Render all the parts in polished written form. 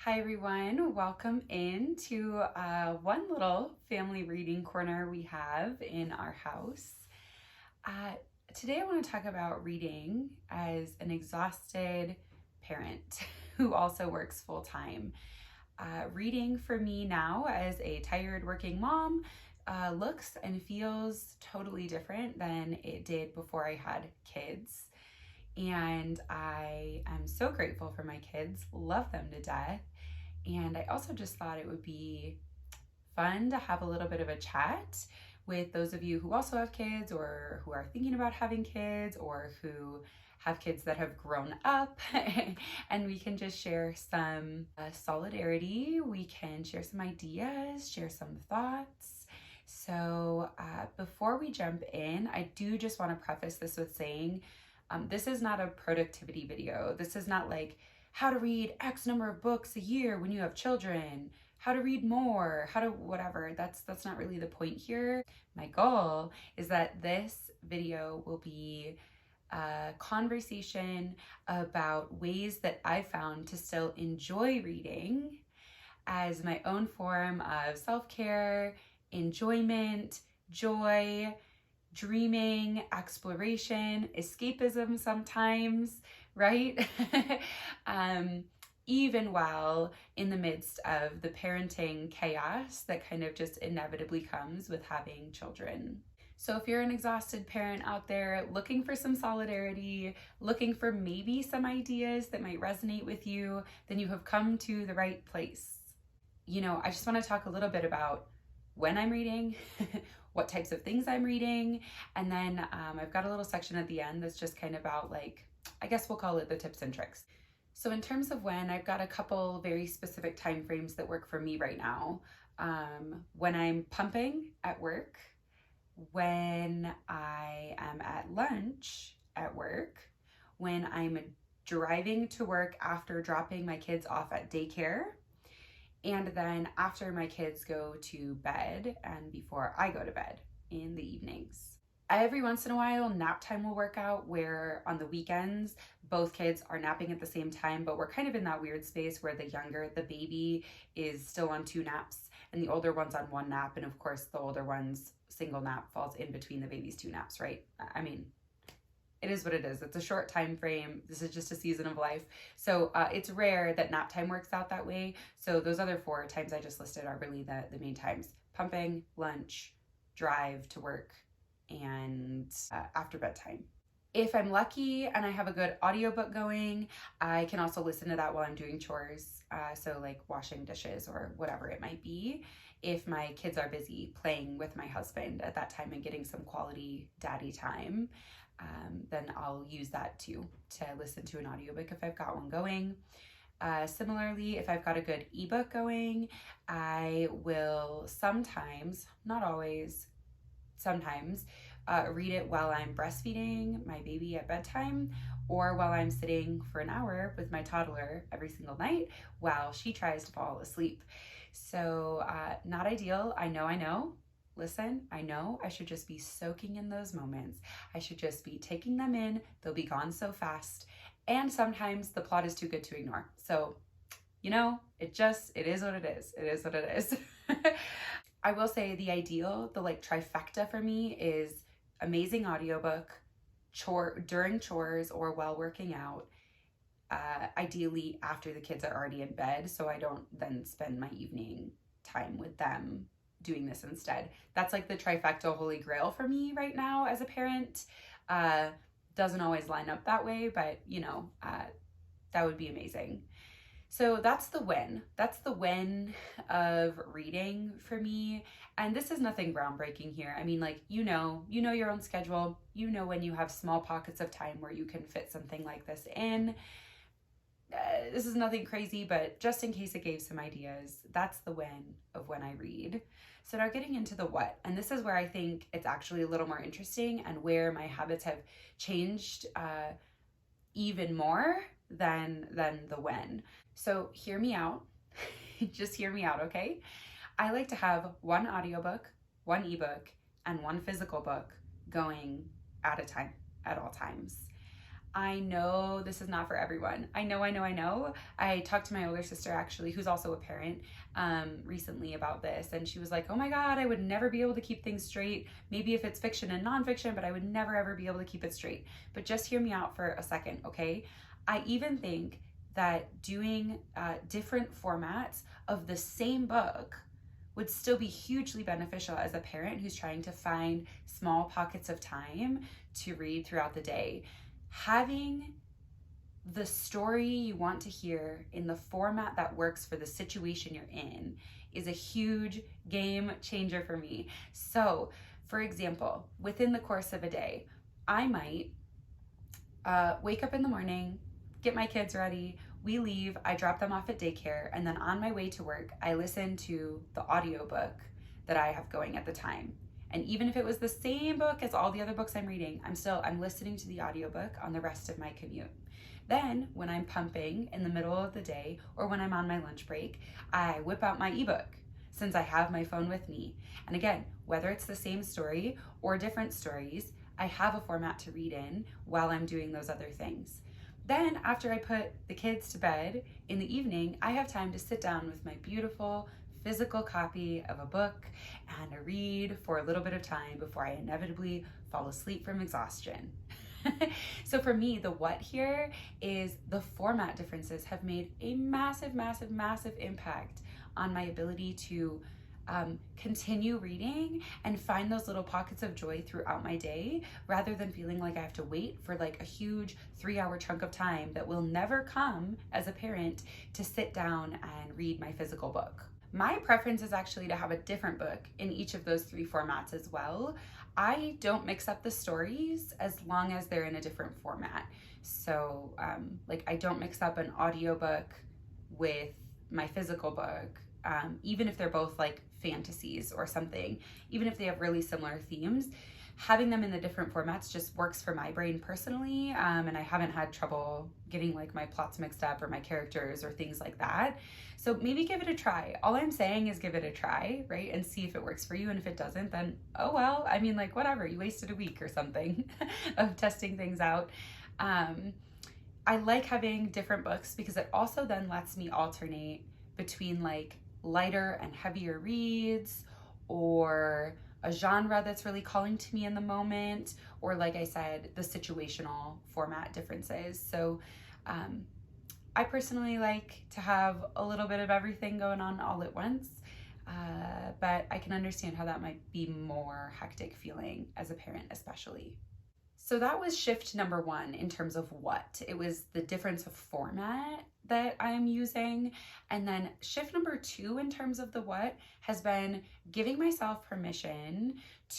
Hi everyone, welcome into one little family reading corner we have in our house. Today I want to talk about reading as an exhausted parent who also works full-time. Reading for me now as a tired working mom looks and feels totally different than it did before I had kids. And I am so grateful for my kids, love them to death. And I also just thought it would be fun to have a little bit of a chat with those of you who also have kids or who are thinking about having kids or who have kids that have grown up and we can just share some solidarity. We can share some ideas, share some thoughts. So before we jump in, I do just want to preface this with saying this is not a productivity video. This is not like how to read X number of books a year when you have children, how to read more, how to whatever. That's not really the point here. My goal is that this video will be a conversation about ways that I found to still enjoy reading as my own form of self-care, enjoyment, joy, dreaming, exploration, escapism sometimes, right? Even while in the midst of the parenting chaos that kind of just inevitably comes with having children. So if you're an exhausted parent out there looking for some solidarity, looking for maybe some ideas that might resonate with you, then you have come to the right place. You know, I just want to talk a little bit about when I'm reading, what types of things I'm reading, and then I've got a little section at the end that's just kind of about like, I guess we'll call it the tips and tricks. So in terms of when, I've got a couple very specific time frames that work for me right now. When I'm pumping at work, when I am at lunch at work, when I'm driving to work after dropping my kids off at daycare, and then after my kids go to bed and before I go to bed in the evenings. Every once in a while, nap time will work out where on the weekends, both kids are napping at the same time, but we're kind of in that weird space where the baby is still on 2 naps and the older one's on 1 nap. And of course, the older one's single nap falls in between the baby's 2 naps, right? I mean, it is what it is. It's a short time frame. This is just a season of life. So it's rare that nap time works out that way. So those other 4 times I just listed are really the main times. Pumping, lunch, drive to work, and after bedtime. If I'm lucky and I have a good audiobook going, I can also listen to that while I'm doing chores. So like washing dishes or whatever it might be. If my kids are busy playing with my husband at that time and getting some quality daddy time, then I'll use that too to listen to an audiobook if I've got one going. Similarly, if I've got a good ebook going, I will sometimes, not always, sometimes read it while I'm breastfeeding my baby at bedtime or while I'm sitting for an hour with my toddler every single night while she tries to fall asleep. So not ideal, I know. Listen, I know I should just be soaking in those moments. I should just be taking them in. They'll be gone so fast. And sometimes the plot is too good to ignore. So, you know, it is what it is. It is what it is. I will say the ideal, the like trifecta for me is amazing audiobook, during chores or while working out, ideally after the kids are already in bed so I don't then spend my evening time with them doing this instead. That's like the trifecta holy grail for me right now as a parent. Doesn't always line up that way, but you know, that would be amazing. So that's the when. That's the when of reading for me. And this is nothing groundbreaking here. I mean, like, you know your own schedule. You know when you have small pockets of time where you can fit something like this in. This is nothing crazy, but just in case it gave some ideas, that's the when of when I read. So now getting into the what, and this is where I think it's actually a little more interesting and where my habits have changed even more than the when. So hear me out, just hear me out, okay? I like to have 1 audiobook, 1 ebook, and 1 physical book going at a time, at all times. I know this is not for everyone. I know. I talked to my older sister actually, who's also a parent, recently about this. And she was like, oh my God, I would never be able to keep things straight. Maybe if it's fiction and nonfiction, but I would never ever be able to keep it straight. But just hear me out for a second, okay? I even think that doing different formats of the same book would still be hugely beneficial as a parent who's trying to find small pockets of time to read throughout the day. Having the story you want to hear in the format that works for the situation you're in is a huge game changer for me. So, for example, within the course of a day, I might wake up in the morning, get my kids ready, we leave, I drop them off at daycare, and then on my way to work, I listen to the audiobook that I have going at the time. And even if it was the same book as all the other books I'm reading, I'm listening to the audiobook on the rest of my commute. Then when I'm pumping in the middle of the day or when I'm on my lunch break, I whip out my ebook since I have my phone with me. And again, whether it's the same story or different stories, I have a format to read in while I'm doing those other things. Then after I put the kids to bed in the evening, I have time to sit down with my beautiful physical copy of a book and a read for a little bit of time before I inevitably fall asleep from exhaustion. So for me, the what here is the format differences have made a massive impact on my ability to continue reading and find those little pockets of joy throughout my day, rather than feeling like I have to wait for like a huge 3-hour chunk of time that will never come as a parent to sit down and read my physical book. My preference is actually to have a different book in each of those 3 formats as well. I don't mix up the stories as long as they're in a different format. So I don't mix up an audiobook with my physical book, even if they're both like fantasies or something, even if they have really similar themes. Having them in the different formats just works for my brain personally, and I haven't had trouble getting like my plots mixed up or my characters or things like that. So maybe give it a try. All I'm saying is give it a try, right? And see if it works for you. And if it doesn't, then oh well, I mean, like whatever, you wasted a week or something of testing things out. I like having different books because it also then lets me alternate between like lighter and heavier reads, or a genre that's really calling to me in the moment, or like I said, the situational format differences. So I personally like to have a little bit of everything going on all at once, but I can understand how that might be more hectic feeling as a parent especially. So that was shift number 1 in terms of what. It was the difference of format that I'm using. And then shift number 2 in terms of the what has been giving myself permission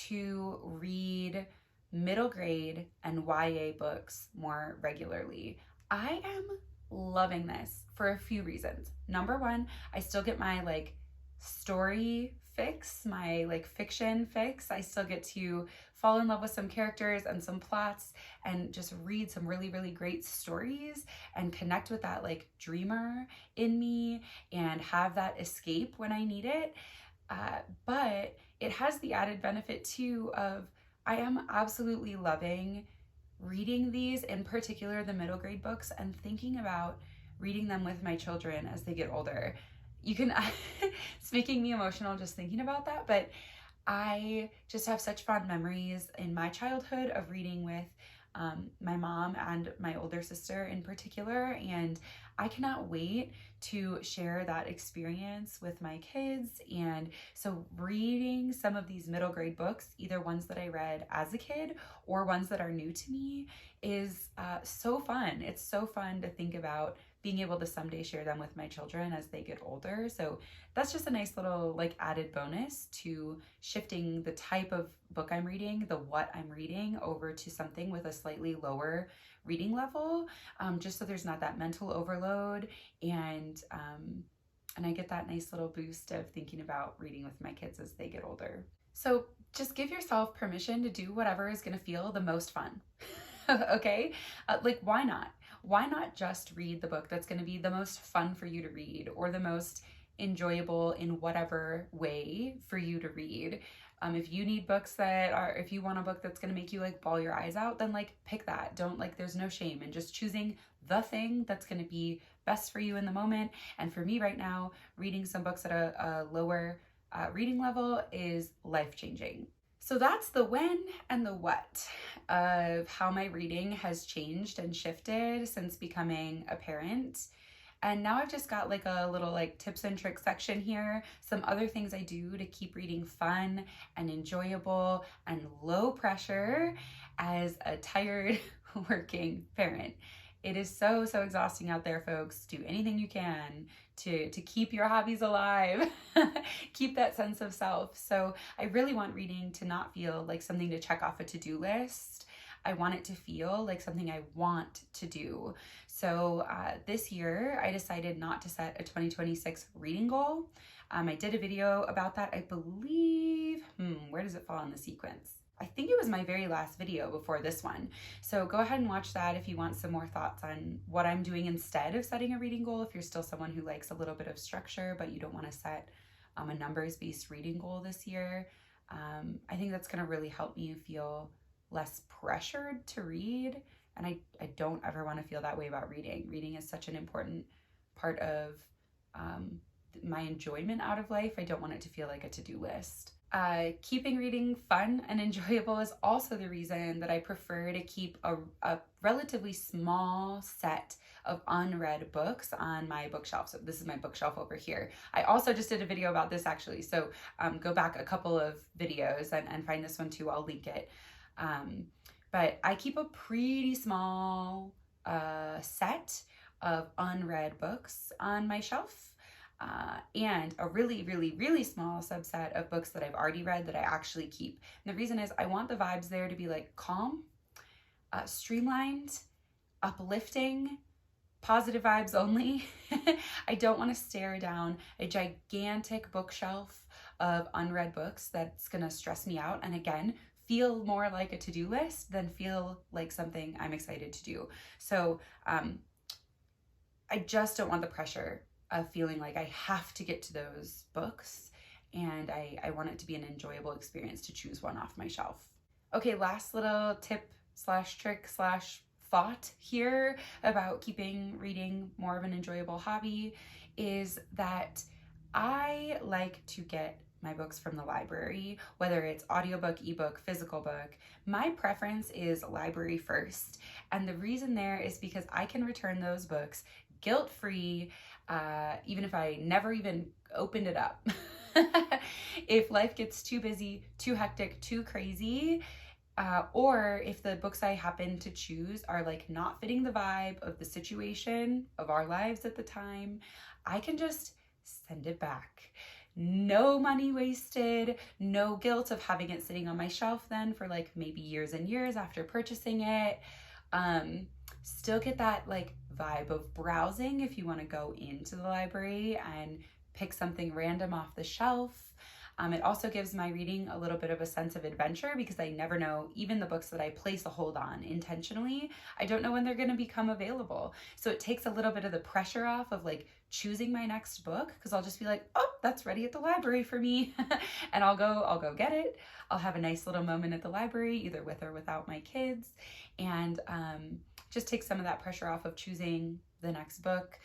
to read middle grade and YA books more regularly. I am loving this for a few reasons. Number 1, I still get my like story fix, my like fiction fix. I still get to fall in love with some characters and some plots and just read some really great stories and connect with that like dreamer in me and have that escape when I need it. But it has the added benefit too of I am absolutely loving reading these, in particular the middle grade books, and thinking about reading them with my children as they get older. You can, it's making me emotional just thinking about that, but I just have such fond memories in my childhood of reading with my mom and my older sister in particular, and I cannot wait to share that experience with my kids. And so reading some of these middle grade books, either ones that I read as a kid or ones that are new to me, is so fun. It's so fun to think about being able to someday share them with my children as they get older. So that's just a nice little like added bonus to shifting the type of book I'm reading, the what I'm reading, over to something with a slightly lower reading level, just so there's not that mental overload, and I get that nice little boost of thinking about reading with my kids as they get older. So just give yourself permission to do whatever is going to feel the most fun. Okay? Like, why not? Why not just read the book that's going to be the most fun for you to read, or the most enjoyable in whatever way for you to read? If you need books if you want a book that's going to make you like bawl your eyes out, then like pick that. Don't like, there's no shame in just choosing the thing that's going to be best for you in the moment. And for me right now, reading some books at a lower reading level is life-changing. So that's the when and the what of how my reading has changed and shifted since becoming a parent. And now I've just got like a little like tips and tricks section here. Some other things I do to keep reading fun and enjoyable and low pressure as a tired working parent. It is so exhausting out there, folks. Do anything you can to keep your hobbies alive, keep that sense of self. So I really want reading to not feel like something to check off a to-do list. I want it to feel like something I want to do. So this year, I decided not to set a 2026 reading goal. I did a video about that, I believe. Where does it fall in the sequence? I think it was my very last video before this one. So go ahead and watch that if you want some more thoughts on what I'm doing instead of setting a reading goal. If you're still someone who likes a little bit of structure, but you don't want to set a numbers-based reading goal this year, I think that's going to really help me feel less pressured to read. And I don't ever want to feel that way about reading. Reading is such an important part of my enjoyment out of life. I don't want it to feel like a to-do list. Keeping reading fun and enjoyable is also the reason that I prefer to keep a relatively small set of unread books on my bookshelf. So this is my bookshelf over here. I also just did a video about this actually. So go back a couple of videos and find this one too. I'll link it. But I keep a pretty small set of unread books on my shelf. And a really small subset of books that I've already read that I actually keep. And the reason is I want the vibes there to be like calm, streamlined, uplifting, positive vibes only. I don't want to stare down a gigantic bookshelf of unread books that's going to stress me out. And again, feel more like a to-do list than feel like something I'm excited to do. So I just don't want the pressure of feeling like I have to get to those books, and I want it to be an enjoyable experience to choose one off my shelf. Okay, last little tip / trick / thought here about keeping reading more of an enjoyable hobby is that I like to get my books from the library, whether it's audiobook, ebook, physical book. My preference is library first. And the reason there is because I can return those books guilt-free, even if I never even opened it up. If life gets too busy, too hectic, too crazy, or if the books I happen to choose are like not fitting the vibe of the situation of our lives at the time, I can just send it back. No money wasted, no guilt of having it sitting on my shelf then for like maybe years and years after purchasing it. Still get that like vibe of browsing if you want to go into the library and pick something random off the shelf. It also gives my reading a little bit of a sense of adventure because I never know, even the books that I place a hold on intentionally, I don't know when they're going to become available. So it takes a little bit of the pressure off of like choosing my next book, because I'll just be like, oh, that's ready at the library for me. And I'll go get it. I'll have a nice little moment at the library, either with or without my kids. And just take some of that pressure off of choosing the next book.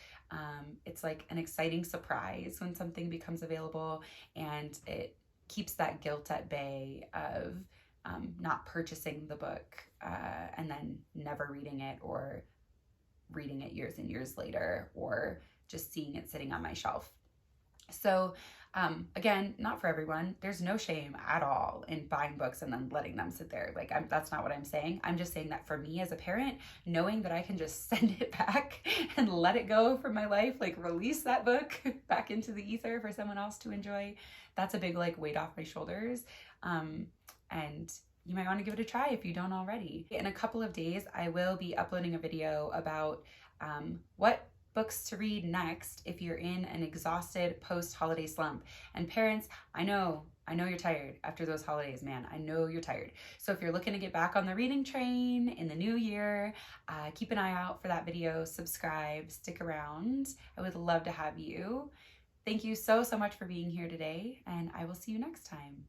It's like an exciting surprise when something becomes available, and it keeps that guilt at bay of not purchasing the book and then never reading it, or reading it years and years later, or just seeing it sitting on my shelf. So again, not for everyone. There's no shame at all in buying books and then letting them sit there. Like, that's not what I'm saying. I'm just saying that for me as a parent, knowing that I can just send it back and let it go from my life, like release that book back into the ether for someone else to enjoy, that's a big like weight off my shoulders. And you might want to give it a try if you don't already. In a couple of days, I will be uploading a video about what books to read next if you're in an exhausted post-holiday slump. And parents, I know you're tired after those holidays, man. I know you're tired. So if you're looking to get back on the reading train in the new year, keep an eye out for that video, subscribe, stick around. I would love to have you. Thank you so much for being here today, and I will see you next time.